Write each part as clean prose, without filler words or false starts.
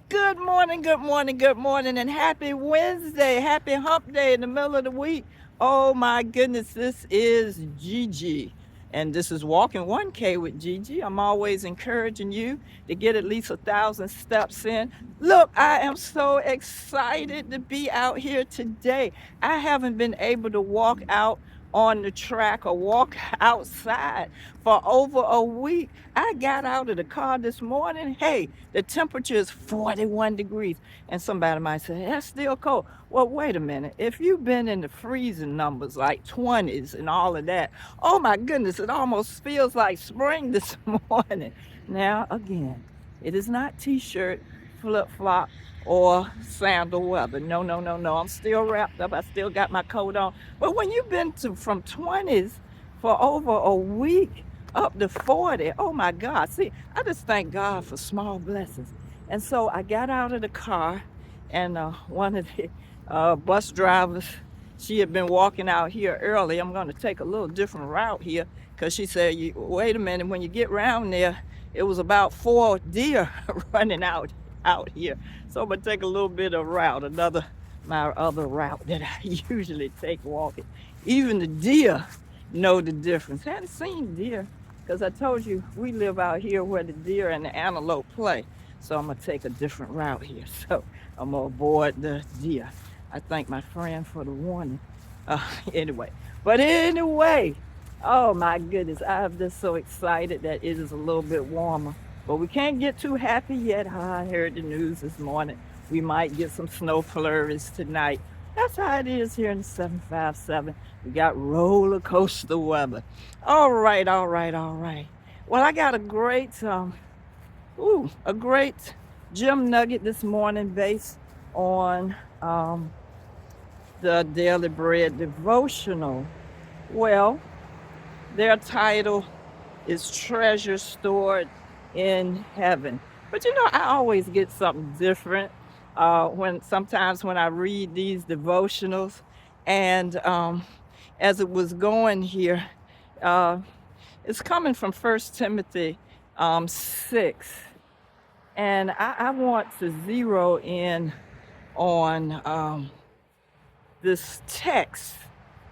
Good morning, good morning, good morning, and happy Wednesday. Happy hump day in the middle of the week. Oh my goodness, this is Gigi. And this is Walking 1K with Gigi. I'm always encouraging you to get at least 1,000 steps in. Look, I am so excited to be out here today. I haven't been able to walk out on the track or walk outside for over a week. I got out of the car this morning. Hey, the temperature is 41 degrees. And somebody might say, that's still cold. Well, wait a minute. If you've been in the freezing numbers like 20s and all of that, oh my goodness, it almost feels like spring this morning. Now, again, it is not t-shirt, flip-flop, or sandal weather. No, no, no, no. I'm still wrapped up. I still got my coat on. But when you've been from 20s for over a week up to 40, oh my God. See, I just thank God for small blessings. And so I got out of the car, and one of the bus drivers, she had been walking out here early. I'm going to take a little different route here because she said, wait a minute, when you get around there, it was about 4 deer running out here. So I'm gonna take a little bit of route, my other route that I usually take walking. Even the deer know the difference. Hadn't seen deer because I told you we live out here where the deer and the antelope play. So I'm gonna take a different route here. So I'm gonna avoid the deer. I thank my friend for the warning. Anyway, but anyway, oh my goodness, I'm just so excited that it is a little bit warmer. But we can't get too happy yet. I heard the news this morning. We might get some snow flurries tonight. That's how it is here in the 757. We got roller coaster weather. All right, all right, all right. Well, I got a great gym nugget this morning based on the Daily Bread devotional. Well, their title is Treasure Stored in Heaven. But I always get something different when I read these devotionals. And as it was going here, uh, it's coming from 1 Timothy 6. And I want to zero in on this text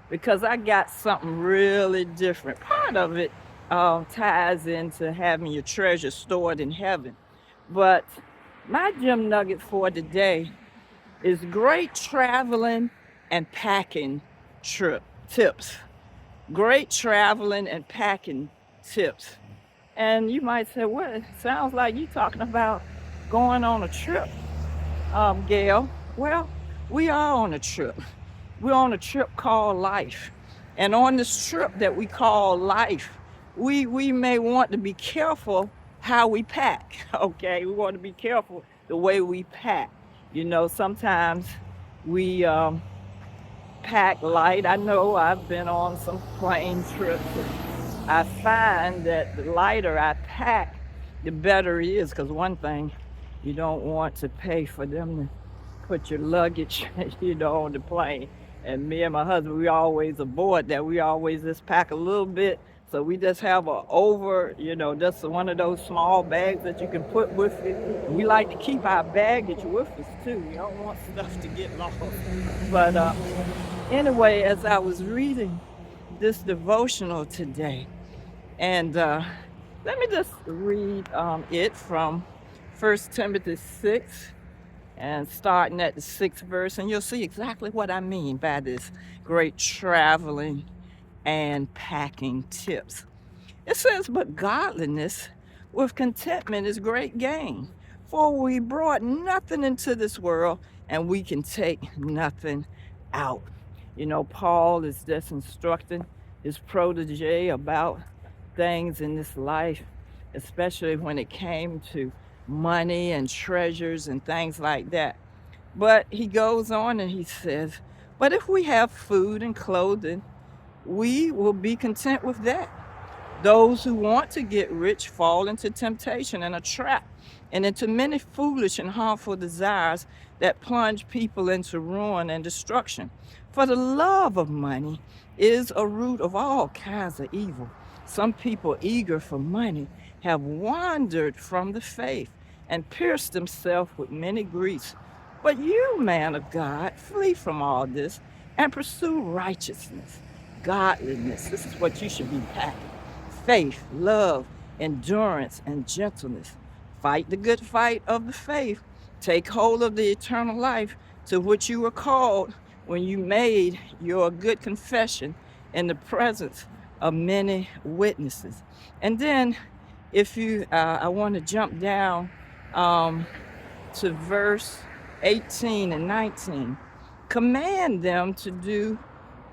because I got something really different. Part of it ties into having your treasure stored in heaven. But my gym nugget for today is great traveling and packing trip tips. Great traveling and packing tips. And you might say, what? It sounds like you talking about going on a trip, Gail. Well, we are on a trip. We're on a trip called life. And on this trip that we call life, we may want to be careful how we pack, okay? We want to be careful the way we pack. Sometimes we pack light. I know I've been on some plane trips. I find that the lighter I pack, the better it is, because one thing, you don't want to pay for them to put your luggage, on the plane. And me and my husband, we always avoid that. We always just pack a little bit. So we just have just one of those small bags that you can put with you. We like to keep our baggage with us too. We don't want stuff to get lost. But anyway, as I was reading this devotional today, and let me just read it from 1 Timothy 6, and starting at the 6th verse, and you'll see exactly what I mean by this great traveling and packing tips. It says, but godliness with contentment is great gain, for we brought nothing into this world, and we can take nothing out. Paul is just instructing his protege about things in this life, especially when it came to money and treasures and things like that. But he goes on and he says, but if we have food and clothing, we will be content with that. Those who want to get rich fall into temptation and a trap, and into many foolish and harmful desires that plunge people into ruin and destruction. For the love of money is a root of all kinds of evil. Some people eager for money have wandered from the faith and pierced himself with many griefs. But you, man of God, flee from all this and pursue righteousness, godliness. This is what you should be packing: faith, love, endurance, and gentleness. Fight the good fight of the faith. Take hold of the eternal life to which you were called when you made your good confession in the presence of many witnesses. And then, if you, I want to jump down um, to verse 18 and 19. Command them to do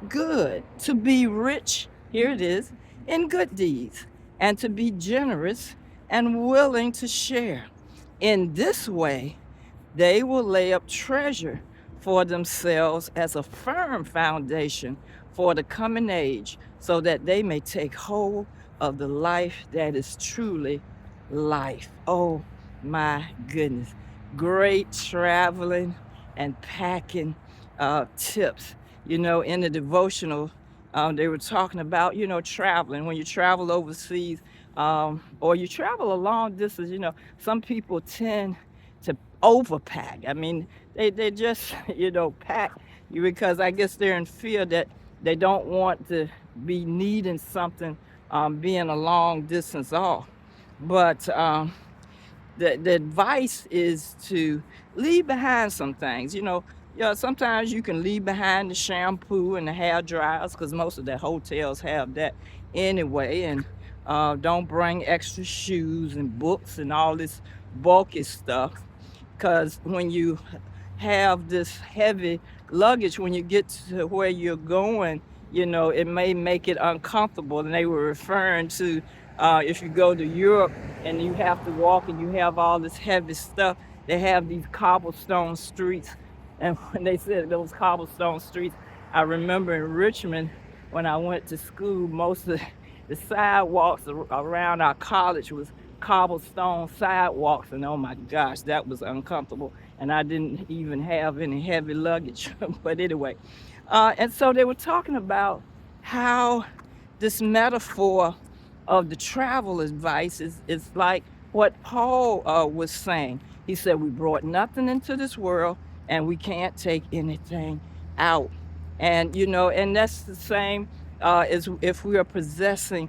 good, to be rich, here it is, in good deeds, and to be generous and willing to share. In this way, they will lay up treasure for themselves as a firm foundation for the coming age, so that they may take hold of the life that is truly life. Oh my goodness. Great traveling and packing tips. In the devotional, they were talking about, traveling. When you travel overseas, or you travel a long distance, some people tend to overpack. I mean, they just, pack you because I guess they're in fear that they don't want to be needing something, being a long distance off. But the advice is to leave behind some things. Sometimes you can leave behind the shampoo and the hair dryers because most of the hotels have that anyway. And don't bring extra shoes and books and all this bulky stuff, because when you have this heavy luggage, when you get to where you're going, it may make it uncomfortable. And they were referring to, if you go to Europe and you have to walk and you have all this heavy stuff, they have these cobblestone streets. And when they said those cobblestone streets, I remember in Richmond when I went to school, most of the sidewalks around our college was cobblestone sidewalks, and oh my gosh, that was uncomfortable. And I didn't even have any heavy luggage. But anyway, and so they were talking about how this metaphor of the travel advice is like what Paul was saying. He said, we brought nothing into this world and we can't take anything out. And that's the same as if we are possessing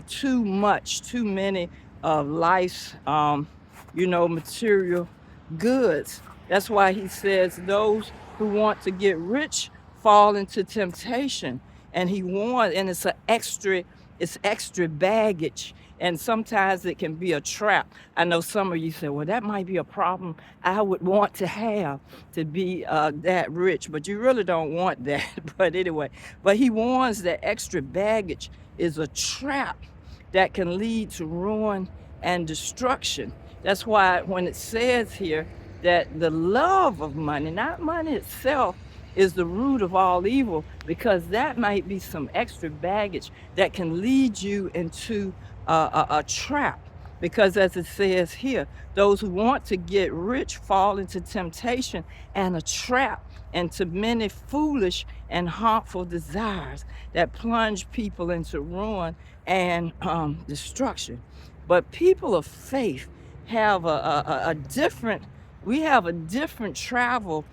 too much, too many of life's, material goods. That's why he says those who want to get rich fall into temptation. And he warns, and it's extra baggage. And sometimes it can be a trap. I know some of you say, well, that might be a problem I would want to have, to be that rich, but you really don't want that. But anyway, but he warns that extra baggage is a trap that can lead to ruin and destruction. That's why when it says here that the love of money, not money itself, is the root of all evil, because that might be some extra baggage that can lead you into a trap. Because as it says here, those who want to get rich fall into temptation and a trap, and to many foolish and harmful desires that plunge people into ruin and destruction. But people of faith have a different, we have a different travel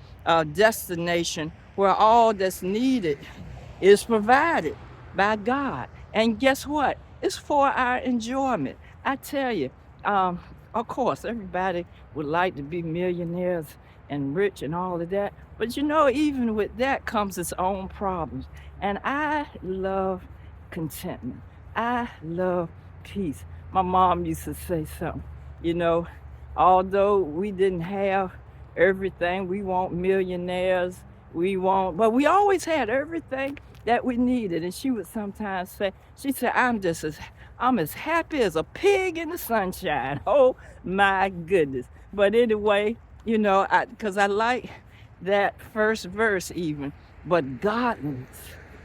destination where all that's needed is provided by God. And guess what? It's for our enjoyment. I tell you, of course, everybody would like to be millionaires and rich and all of that. But even with that comes its own problems. And I love contentment. I love peace. My mom used to say something, you know, although we didn't have everything, we weren't millionaires, but we always had everything that we needed. And she would sometimes say, she said, I'm as happy as a pig in the sunshine. Oh my goodness. But anyway, because I like that first verse even. But godliness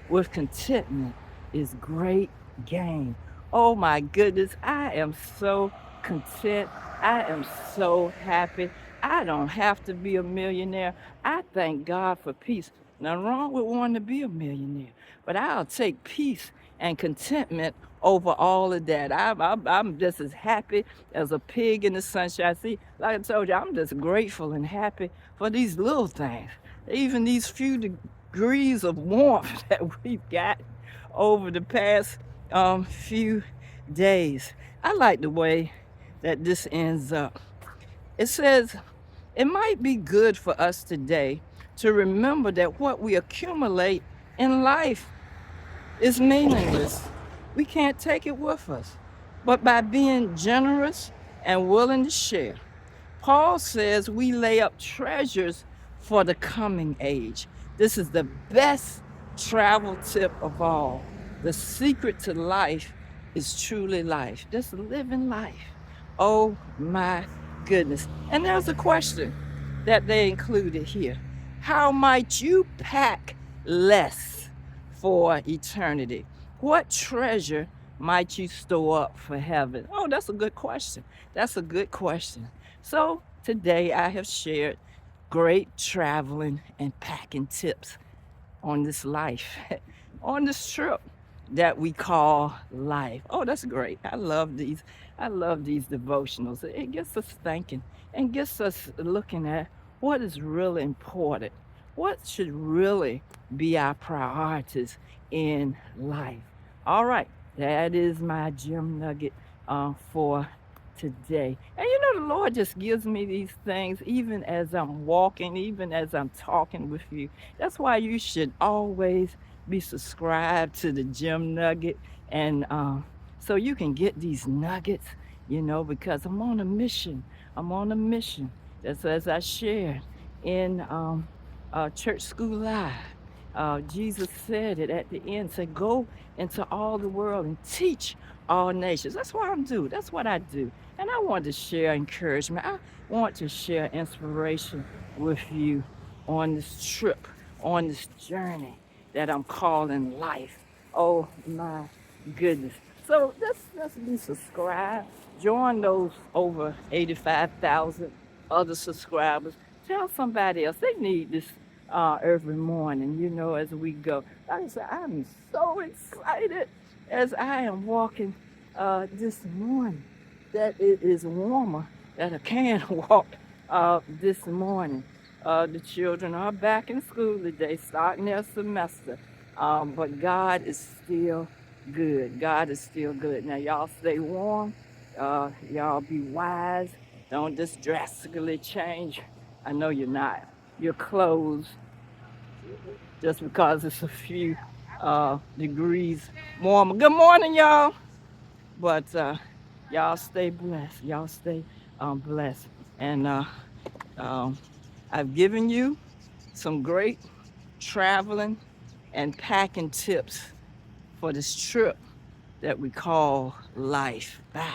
with contentment is great gain. Oh my goodness, I am so content. I am so happy. I don't have to be a millionaire. I thank God for peace. Nothing wrong with wanting to be a millionaire, but I'll take peace and contentment over all of that. I'm just as happy as a pig in the sunshine. See, like I told you, I'm just grateful and happy for these little things, even these few degrees of warmth that we've got over the past few days. I like the way that this ends up. It says, it might be good for us today to remember that what we accumulate in life is meaningless. We can't take it with us. But by being generous and willing to share, Paul says we lay up treasures for the coming age. This is the best travel tip of all. The secret to life is truly life, just living life. Oh my goodness. And there's a question that they included here. How might you pack less for eternity? What treasure might you store up for heaven? Oh, that's a good question. That's a good question. So today I have shared great traveling and packing tips on this life, on this trip that we call life. Oh, that's great. I love these. I love these devotionals. It gets us thinking and gets us looking at what is really important. What should really be our priorities in life? All right, that is my gem nugget for today. And you know, the Lord just gives me these things even as I'm walking, even as I'm talking with you. That's why you should always be subscribed to the Gem Nugget. And so you can get these nuggets, you know, because I'm on a mission. I'm on a mission. That's as I shared in Church School Live. Jesus said it at the end, said, go into all the world and teach all nations. That's what I'm doing. That's what I do. And I want to share encouragement. I want to share inspiration with you on this trip, on this journey that I'm calling life. Oh my goodness. So let's be subscribed. Join those over 85,000 other subscribers. Tell somebody else they need this every morning, you know, as we go. Like I said, I'm so excited as I am walking this morning that it is warmer that I can walk this morning. The children are back in school today, starting their semester. But God is still good. God is still good. Now, y'all stay warm. Y'all be wise. Don't just drastically change. I know you're not. Your clothes just because it's a few degrees warmer. Good morning, y'all. But y'all stay blessed. Y'all stay blessed. And um, I've given you some great traveling and packing tips for this trip that we call life. Bye.